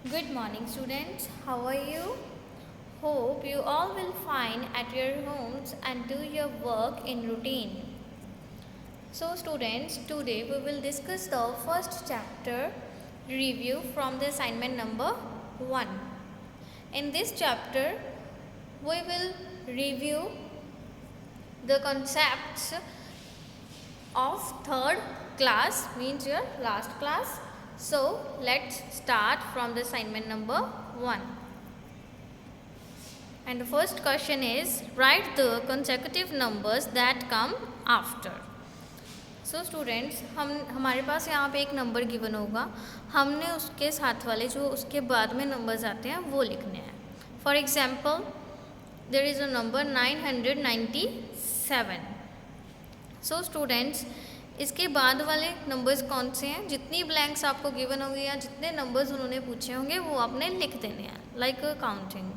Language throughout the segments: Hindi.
Good morning, students. How are you? Hope you all will fine at your homes and do your work in routine. So, students, today we will discuss the first chapter review from the assignment number 1. In this chapter, we will review the concepts of third class, means your last class. So let's start from the assignment number 1. And the first question is, write the consecutive numbers that come after. So students, हमारे पास यहाँ पे एक नंबर गिवन होगा, हमने उसके साथ वाले जो उसके बाद में नंबर्स आते हैं वो लिखने हैं. For example, there is a number 997. So students, इसके बाद वाले नंबर्स कौन से हैं? जितनी ब्लैंक्स आपको गिवन होंगे या जितने नंबर्स उन्होंने पूछे होंगे वो आपने लिख देने हैं, लाइक काउंटिंग.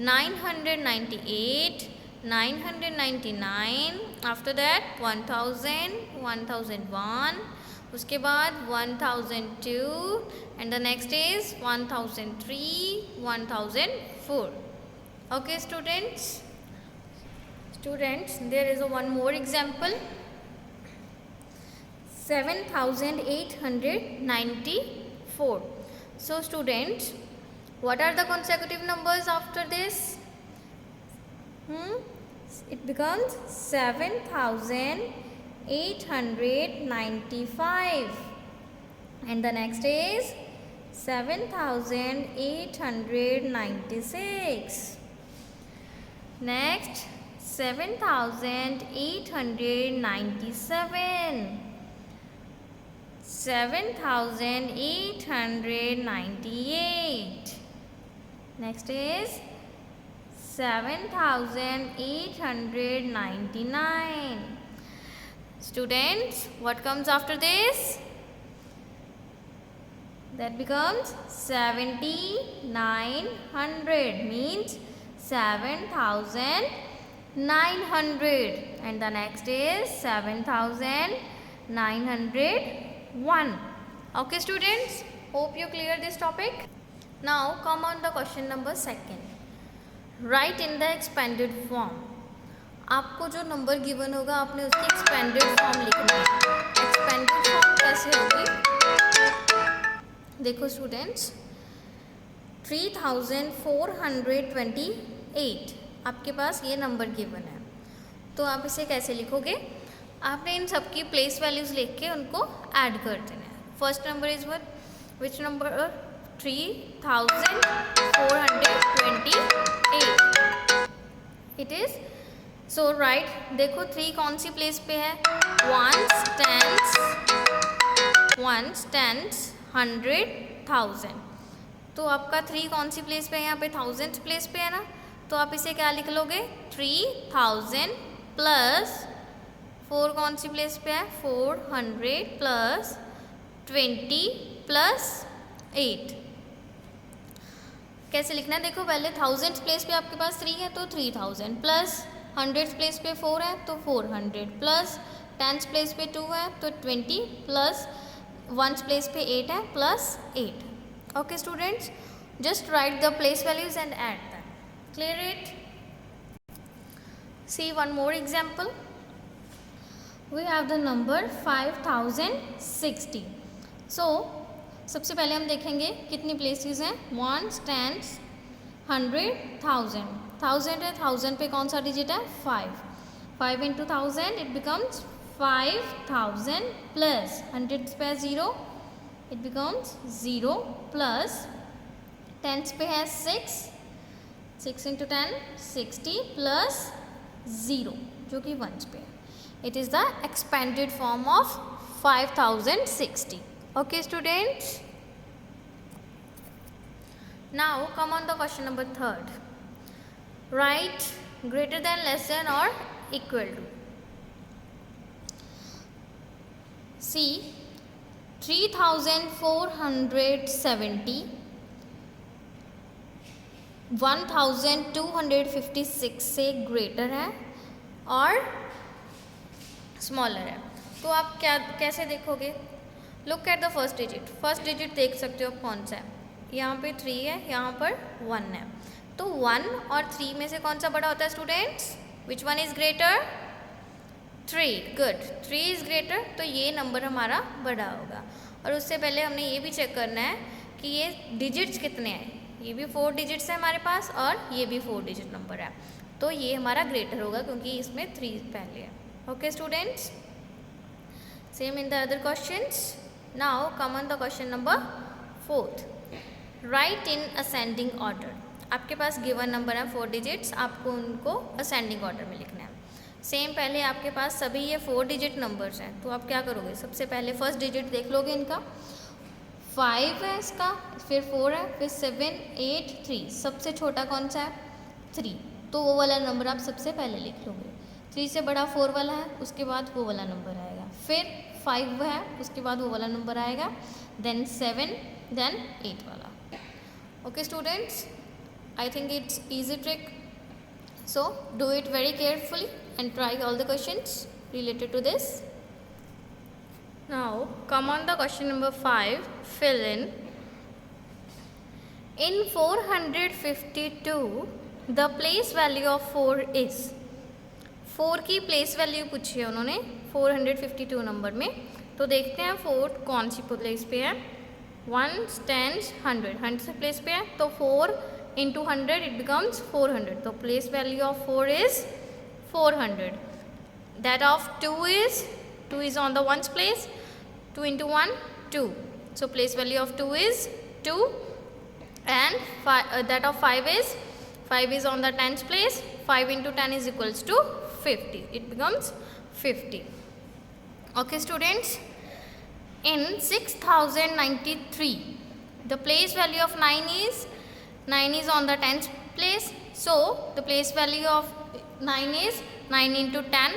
998, 999, आफ्टर दैट 1000, 1001, उसके बाद 1002 and the next is 1003, 1004. Okay students, there is one more example. 7894. So students, what are the consecutive numbers after this? It becomes 7895 and the next is 7896. Next 7897, 7898. Next is 7899. Students, what comes after this? That becomes 7900, means 7900, and the next is 7901. Okay students, hope you clear this topic. Now come on the question number 2. Write in the expanded form. आपको जो नंबर गिवन होगा आपने उसकी एक्सपेंडेड फॉर्म लिखना है. एक्सपेंडेड फॉर्म कैसे होगी? देखो स्टूडेंट्स, 3428 आपके पास ये नंबर गिवन है, तो आप इसे कैसे लिखोगे? आपने इन सब की प्लेस वैल्यूज लिख के उनको ऐड कर देना है. First number is what? Which number? 3428. It is so right. देखो 3 कौन सी प्लेस पे है? Ones, tens, 100, 1000. तो आपका 3 कौन सी प्लेस पे है? यहाँ पे 1000 प्लेस पे है ना, तो आप इसे क्या लिख लोगे? 3000 प्लस 4 कौन सी प्लेस पे है? 400 प्लस 20 प्लस 8. कैसे लिखना है? देखो पहले 1000 प्लेस पे आपके पास 3 है तो 3000 प्लस 100 प्लेस पे 4 है तो 400 प्लस 10 प्लेस पे 2 है तो 20 प्लस 1 प्लेस पे 8 है plus 8. Okay students, just write the place values and add them. Clear it? See one more example. We have the number 5060. So सबसे पहले हम देखेंगे कितनी प्लेसेस हैं. 1, 10, 100, 1000. 1000 है, 1000 पे कौन सा डिजिट है? 5. 5 into 1000 it becomes 5000 plus 100 पे 0, it becomes 0 plus 10 पे है 6. 6 into 10 60 plus 0 जो कि 1 पे है. It is the expanded form of 5060. Okay students. Now come on the question number 3. Write greater than, less than or equal to. See, 3470 1256 से ग्रेटर है और स्मॉलर है. तो आप कैसे देखोगे? Look at the first digit. First digit देख सकते हो कौन सा है? यहाँ पे 3 है, यहाँ पर 1 है। तो 1 और 3 में से कौन सा बड़ा होता है students? Which one is greater? 3। Good, 3 is greater, तो ये नंबर हमारा बड़ा होगा। और उससे पहले हमने ये भी चेक करना है कि ये डिजिट्स कितने हैं। ये भी 4 डिजिट्स है हमारे पास और ये भी 4 डिजिट नंबर है, तो ये हमारा ग्रेटर होगा क्योंकि इसमें 3 पहले है। Okay students, same in the other questions. Now come on the question number 4th। Right in ascending order. आपके पास गिवन नंबर है 4 डिजिट्स, आपको उनको असेंडिंग ऑर्डर में लिखना है। सेम पहले आपके पास सभी ये 4 डिजिट नंबर्स हैं, तो आप क्या करोगे? सबसे पहले फर्स्ट डिजिट देख लोगे इनका, 5 है इसका, फिर 4 है, फिर 7, 8, 3। सबसे छोटा कौन सा है? 3, तो वो वाला नंबर आप सबसे पहले लिख लोगे। 3 से बड़ा 4 वाला है, उसके बाद वो वाला नंबर आएगा, फिर 5 है, उसके बाद वो वाला नंबर आएगा, देन 7, देन 8 वाला। Okay students, I think it's easy trick, so do it very carefully and try all the questions related to this. Now come on the question number 5. Fill in. In 452 the place value of 4 is. 4 की प्लेस वैल्यू पूछी है उन्होंने 452 नंबर में, तो देखते हैं 4 कौन सी प्लेस पे है। 1 10 100, 100 से प्लेस पे है, तो 4 into 100 it becomes 400, तो place value of 4 is 400. That of 2 is on the ones place, 2 into 1 2, so place value of 2 is 2, and that of 5 is on the tens place, 5 into 10 is equals to 50, it becomes 50. Okay students, in 6093 the place value of 9 is on the tens place, so the place value of 9 is 9 into 10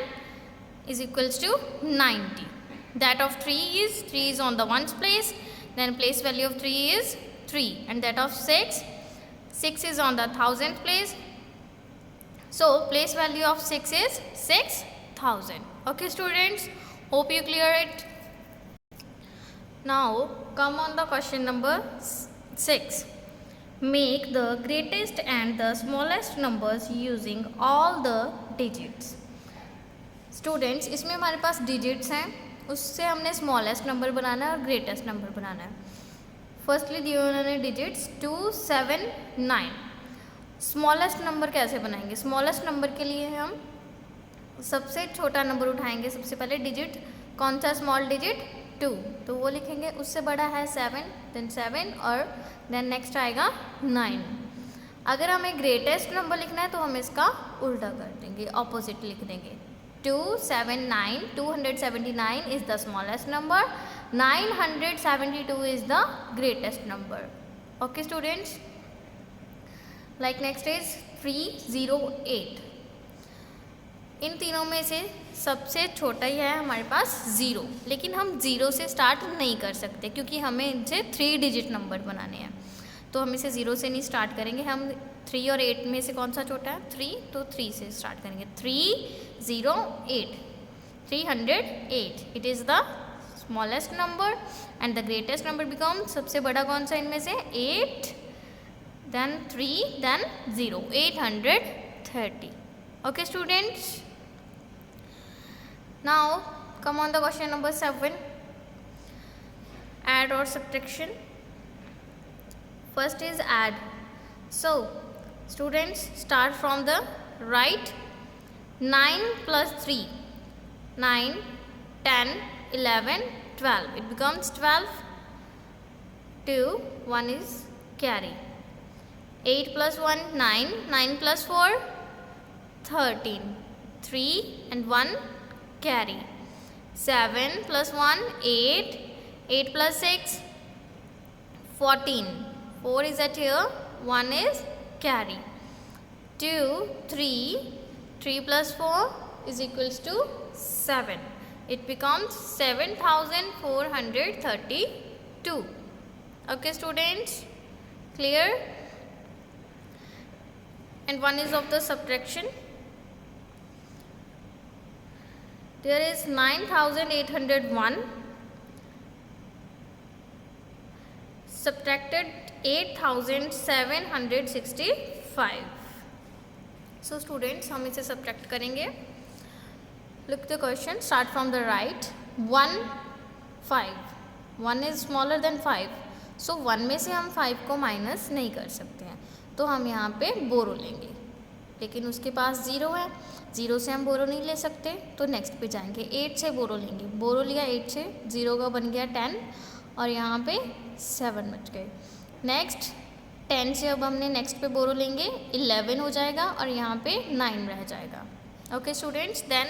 is equals to 90. That of 3 is on the ones place, then place value of 3 is 3, and that of 6 is on the thousandth place, so place value of 6 is 6000. Okay students, hope you clear it. Now come on the question number 6. Make the greatest and the smallest numbers using all the digits. Students, इसमें हमारे पास डिजिट्स हैं, उससे हमने स्मॉलेस्ट नंबर बनाना है और ग्रेटेस्ट नंबर बनाना है। फर्स्टली दिए उन्होंने डिजिट्स 2 7 9। स्मॉलेस्ट नंबर कैसे बनाएंगे? स्मॉलेस्ट नंबर के लिए हम सबसे छोटा नंबर उठाएंगे। सबसे पहले डिजिट कौन सा? स्मॉल डिजिट 2, तो वो लिखेंगे। उससे बड़ा है 7, देन 7 और देन नेक्स्ट आएगा 9। अगर हमें ग्रेटेस्ट नंबर लिखना है तो हम इसका उल्टा कर देंगे, ऑपोजिट लिख देंगे। 279, 279 is the smallest number, 972 is the greatest number. Okay students, like next is 308. इन तीनों में से सबसे छोटा ही है हमारे पास 0, लेकिन हम 0 से स्टार्ट नहीं कर सकते क्योंकि हमें इनसे 3 डिजिट नंबर बनाने हैं, तो हम इसे 0 से नहीं स्टार्ट करेंगे। हम 3 और 8 में से कौन सा छोटा है? 3, तो 3 से स्टार्ट करेंगे। 308, 308, it is the smallest number and the greatest number become, सबसे बड़ा कौन सा इनमें से? 8, then 3, then 0, 830. Okay students, now come on the question number 7. Add or subtraction. First is add. So students, start from the right. 9 plus 3, 9, 10, 11, 12, it becomes 12. 2, 1 is carry. 8 plus 1, 9, 9 plus 4, 13, 3 and 1 carry. 7 plus 1, 8, 8 plus 6, 14, 4 is at here, 1 is carry. 2, 3, 3 plus 4 is equals to 7. It becomes 7432. Okay students, clear? And one is of the subtraction. There is 9801 subtracted 8765. So students, हम इसे subtract करेंगे. Look the question, start from the right. 1, 5. 1 is smaller than 5. So 1 में से हम 5 को माइनस नहीं कर सकते हैं, तो हम यहाँ पे बोरो लेंगे. लेकिन उसके पास 0 है, 0 से हम बोरो नहीं ले सकते, तो नेक्स्ट पे जाएंगे. 8 से बोरो लेंगे. बोरो लिया 8 से, 0 का बन गया 10 और यहाँ पे 7 बच गए. नेक्स्ट 10 से अब हमने नेक्स्ट पे बोरो लेंगे, 11 हो जाएगा और यहाँ पे 9 रह जाएगा. Okay students, then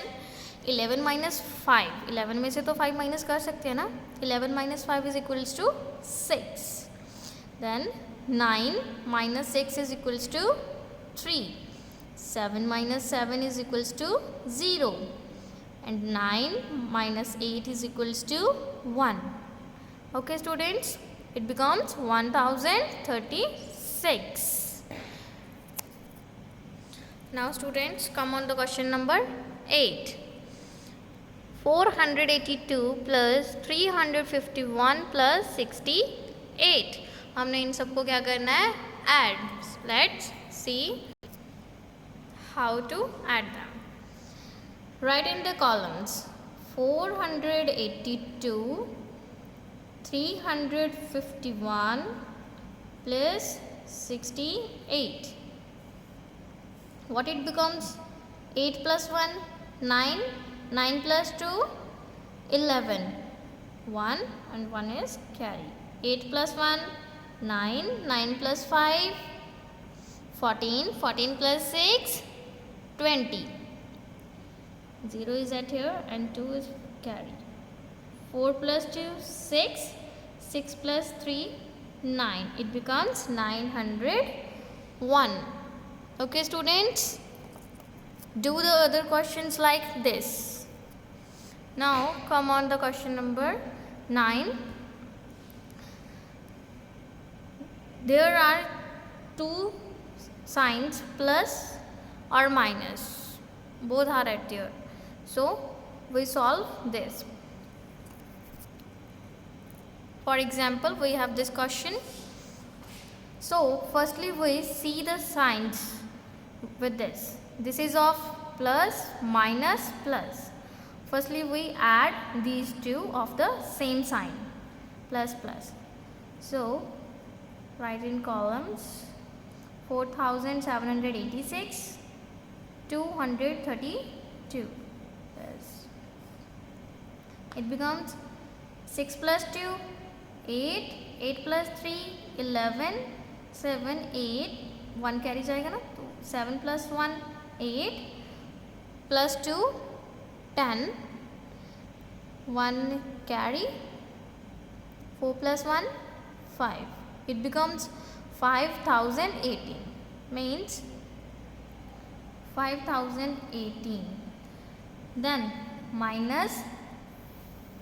11 minus 5. 11 में से तो 5 माइनस कर सकते हैं ना. 11 minus 5 is equals to 6. Then 9 minus 6 is equals to 3. 7 minus 7 is equals to 0 and 9 minus 8 is equals to 1. Okay students, it becomes 1036. Now students, come on the question number 8. 482 plus 351 plus 68. हमने इन सबको क्या करना है? Add. Let's see how to add them. Write in the columns 482, 351 plus 68. What it becomes? 8 plus 1, 9. 9 plus 2, 11. 1 and 1 is carry. 8 plus 1, 9. 9 plus 5, 14. 14 plus 6, 20. 0 is at here and 2 is carry. 4 plus 2, 6. 6 plus 3, 9. It becomes 901. Okay students, do the other questions like this. Now come on the question number 9. There are two signs plus or minus, both are at there, so we solve this. For example, we have this question. So firstly we see the signs with this. This is of plus, minus, plus. Firstly we add these two of the same sign, plus plus. So write in columns 4786, 232. Yes. It becomes 6 plus 2, 8. 8 plus 3, 11. 7, 8. 1 carry जाएगा ना, तो 7 plus 1, 8. Plus 2, 10. 1 carry. 4 plus 1, 5. It becomes 5018. Means 5018. Then minus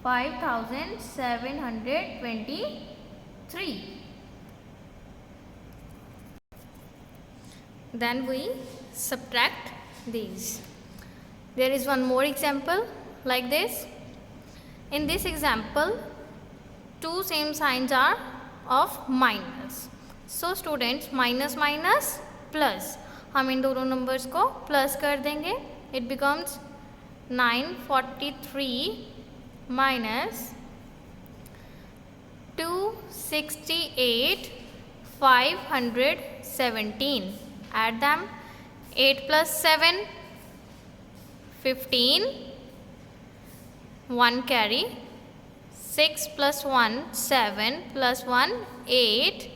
5723. Then we subtract these. There is one more example like this. In this example, two same signs are of minus. So students, minus minus plus, हम इन दोनों नंबर्स को प्लस कर देंगे. It becomes 943 minus 268 517. Add them. 8 plus 7, 15. 1 carry. 6 plus 1, 7 plus 1, 8.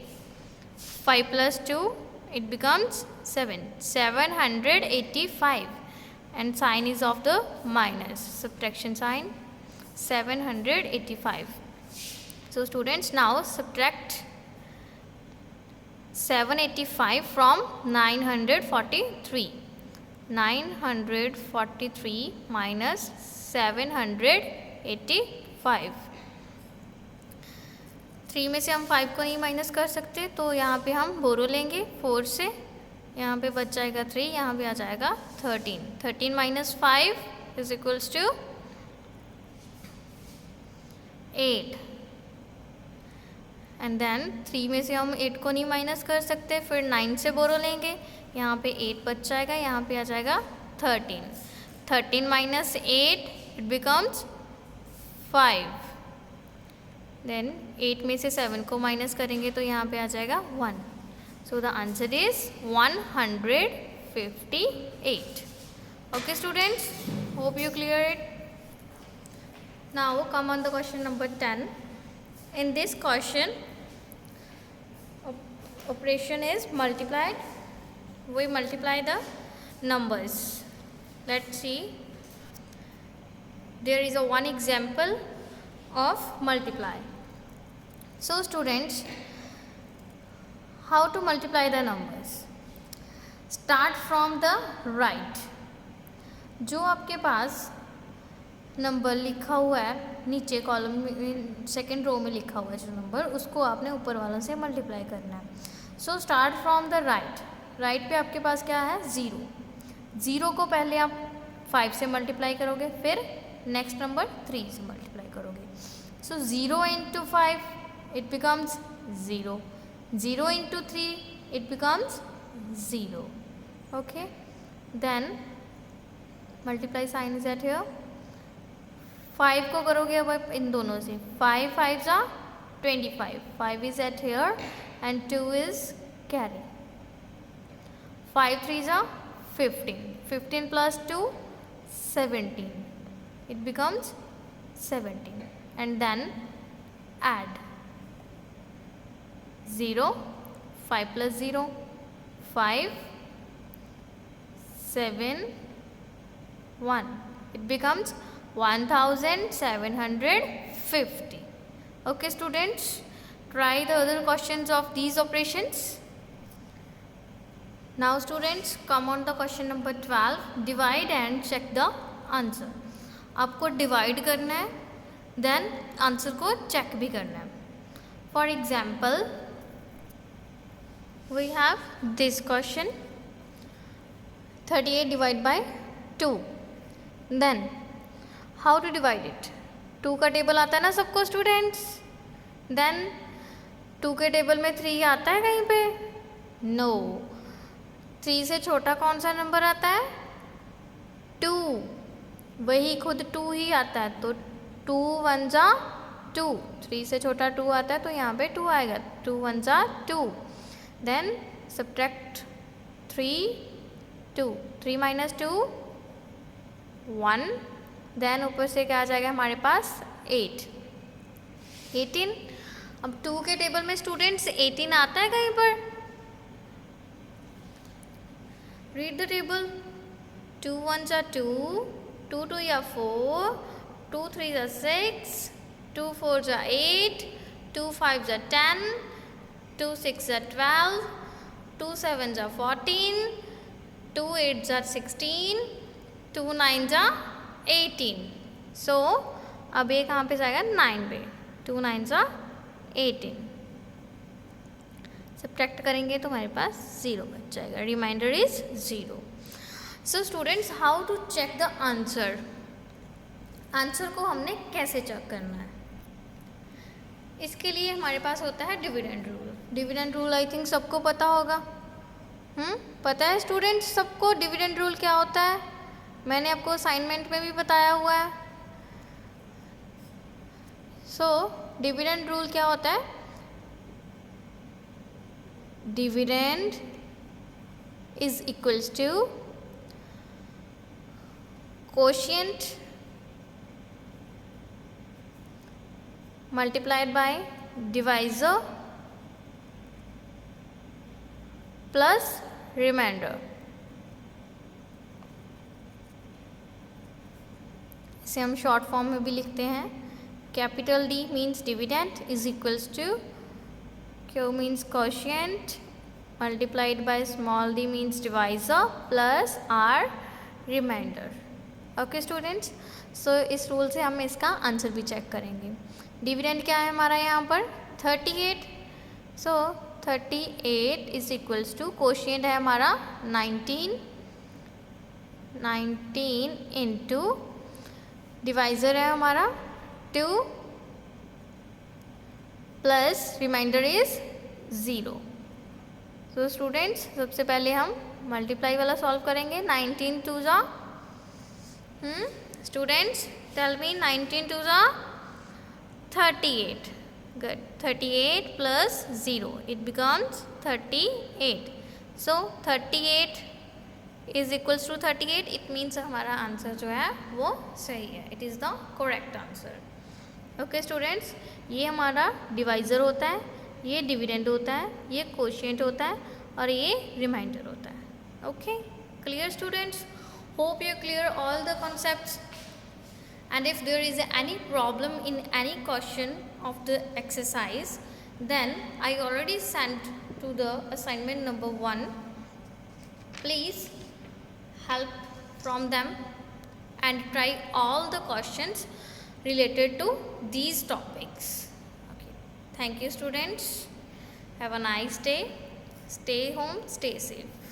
5 plus 2, it becomes 7. 785. And sign is of the minus. Subtraction sign. 785. So students, now subtract 785 from 943. 943 minus 785. 3 में से हम 5 को नहीं माइनस कर सकते, तो यहाँ पे हम बोरो लेंगे 4 से. यहाँ पे बच जाएगा 3, यहाँ पे आ जाएगा 13. 13 minus 5 is equals to 8. And then 3 में से हम 8 को नहीं माइनस कर सकते, फिर 9 से बोरो लेंगे, यहाँ पे 8 बच जाएगा, यहाँ पे आ जाएगा 13। 13 माइनस 8 इट बिकम्स 5। देन 8 में से 7 को माइनस करेंगे तो यहाँ पे आ जाएगा 1। So the answer is 158. Okay students, hope you clear it. Now come on the question number 10. In this question, operation is multiplied. We multiply the numbers. Let's see. There is a one example of multiply. So students, how to multiply the numbers? Start from the right. जो आपके पास नंबर लिखा हुआ है नीचे कॉलम में, सेकेंड रो में लिखा हुआ है जो नंबर, उसको आपने ऊपर वालों से मल्टीप्लाई करना है. So start from the right. Right पे आपके पास क्या है? 0. 0 को पहले आप 5 से मल्टीप्लाई करोगे, फिर नेक्स्ट नंबर 3 से मल्टीप्लाई करोगे. सो 0 into 5 it becomes 0. 0 into 3 it becomes 0. Okay, then multiply sign is at here. 5 को करोगे अब आप इन दोनों से, 5 5s are 25. 5 is at here and 2 is carry. 5 3s are 15. 15 plus 2 17. It becomes 17 and then add 0, 5 plus 0, 5, 7, 1. It becomes 1750. Okay students, try the other questions of these operations. Now students, come on the question number 12. Divide and check the answer. आपको डिवाइड करना है, देन आंसर को चेक भी करना है. For example, we have this question 38 divided by 2. Then how to divide it? 2 का टेबल आता है ना सबको स्टूडेंट्स. देन 2 के टेबल में 3 आता है कहीं पे? नो. 3 से छोटा कौन सा नंबर आता है? 2. वही खुद 2 ही आता है, तो 2 1 जा 2. 3 से छोटा 2 आता है तो यहाँ पे 2 आएगा. 2 1 जा 2. Then subtract 3, 2. 3 minus 2, 1. Then ऊपर से क्या आ जाएगा हमारे पास? 8. 18. अब 2 के टेबल में स्टूडेंट्स 18 आता है कहीं पर? Read the table. 2 1s are 2, 2 2 are 4, 2 3s are 6, 2 4s are 8, 2 5s are 10, 2 6s are 12, 2 7s are 14, 2 8s are 16, 2 9s are 18. So अब ये कहाँ पे जाएगा? 9 पे. 2 9s are 18. सब्ट्रैक्ट करेंगे तो हमारे पास 0 बच जाएगा. Remainder is 0. So students, how to check the answer? Answer को हमने कैसे चेक करना है? इसके लिए हमारे पास होता है dividend rule. Dividend rule I think सबको पता होगा. पता है स्टूडेंट्स सबको डिविडेंड रूल क्या होता है? मैंने आपको असाइनमेंट में भी बताया हुआ है. सो डिविडेंड रूल क्या होता है? Dividend is equals to quotient multiplied by divisor plus remainder. इसे हम शॉर्ट फॉर्म में भी लिखते हैं. Capital D means dividend is equals to Q means quotient multiplied by small d means divisor plus R remainder. Okay students, so इस रूल से हम इसका आंसर भी चेक करेंगे. डिविडेंड क्या है हमारा यहाँ पर? 38. So 38 is equals to quotient है हमारा 19 इंटू डिवाइज़र है हमारा 2 plus remainder is 0. So students सबसे पहले हम मल्टीप्लाई वाला सॉल्व करेंगे. 19 2 जा स्टूडेंट्स टेल मी 19 2 जा 38. Good. 38 plus 0 it becomes 38. So 38 is equals to 38. It means हमारा आंसर जो है वो सही है. It is the correct answer. Okay students, ये हमारा डिवाइज़र होता है, ये डिविडेंड होता है, ये कोशिएंट होता है और ये रिमाइंडर होता है. Okay, clear students? Hope you clear all the concepts. And if there is any problem in any question of the exercise, then I already sent to the assignment number 1. Please help from them and try all the questions related to these topics. Okay. Thank you students. Have a nice day. Stay home, stay safe.